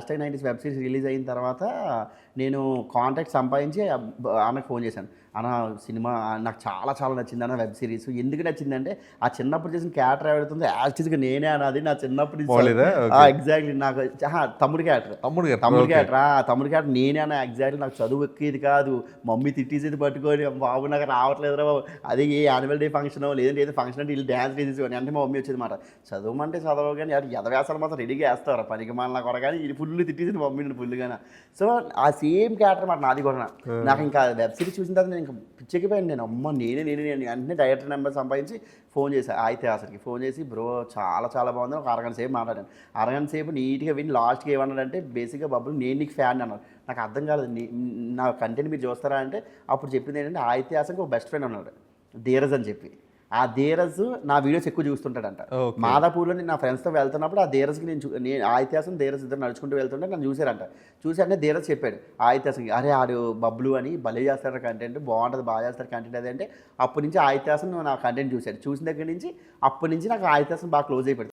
#90s web series release అయిన తర్వాత నేను కాంటాక్ట్ సంపాదించి ఆమెకు ఫోన్ చేశాను. అన్న సినిమా నాకు చాలా చాలా నచ్చిందన్న వెబ్ సిరీస్. ఎందుకు నచ్చిందంటే ఆ చిన్నప్పుడు చేసిన క్యారెక్టర్ ఎవరైతుందో యాక్చువల్గా నేనే అన్నది నా చిన్నప్పుడు ఎగ్జాక్ట్లీ నాకు తమ్ముడు క్యారెక్టర్ తమ్ముడు క్యారెక్టర్ నేనే అన్న. ఎగ్జాక్ట్లీ నాకు చదువు ఎక్కేది కాదు, మమ్మీ తిట్టేసేది పట్టుకొని బాబు నాకు రావట్లేదురా బాబు, అదే ఏ యాన్యువల్ డే ఫంక్షన్ లేదంటే ఏదో ఫంక్షన్ అంటే వీళ్ళు డ్యాన్స్ వేసేసేవాడిని. అంటే మా మమ్మీ వచ్చేది మాట, చదవమంటే చదవ కానీ ఎదవేసాలు మాత్రం రెడీగా వేస్తారు పనికి మన కొరగాని ఇది ఫుల్ తిట్టేసింది మమ్మీని ఫుల్గానే. సో ఆ సేమ్ క్యారెక్టర్ మాట నాది కూడా. నాకు ఇంకా వెబ్ సిరీస్ చూసిన తర్వాత నేను ఇంకా పిచ్చెక్కిపోయాను. నేను అమ్మ నేనే వెంటనే డైరెక్టర్ నెంబర్ సంపాదించి ఫోన్ చేశాను ఆయితే అసలుకి. ఫోన్ చేసి బ్రో చాలా చాలా బాగుంది, ఒక అరగంట సేపు మాట్లాడాను. అరగంట సేపు నీట్గా విని లాస్ట్కి ఏమన్నాడంటే బేసిక్గా బబ్బులు నేను నీకు ఫ్యాన్ అన్నాడు. నాకు అర్థం కాలేదు, నా కంటెంట్ మీరు చూస్తారా అంటే అప్పుడు చెప్పింది ఏంటంటే ఆయితే అసలుకి ఒక బెస్ట్ ఫ్రెండ్ ఉన్నాడు ధీరజ్ అని చెప్పి. ఆ ధీరజ్ నా వీడియోస్ ఎక్కువ చూస్తుంటాడంట. మాదాపూర్లో నేను నా ఫ్రెండ్స్తో వెళ్తున్నప్పుడు ఆ ధీరజ్కి నేను ఆ ఇతిహాసం ధీరజ్ ఇద్దరు నడుచుకుంటూ వెళ్తుంటే నన్ను చూసారంట. చూసారంటే ధీరజ్ చెప్పాడు ఆ ఇతిహాసం, అరే ఆడు బబ్లు అని భలే చేస్తాడు కంటెంట్, బాగుంటుంది, బాగా చేస్తారు కంటెంట్ అది అంటే. అప్పటి నుంచి ఆ ఇతిహాసం నా కంటెంట్ చూశాడు. చూసిన దగ్గర నుంచి అప్పటి నుంచి నాకు ఆ ఇతిహాసం బాగా క్లోజ్ అయిపోయింది.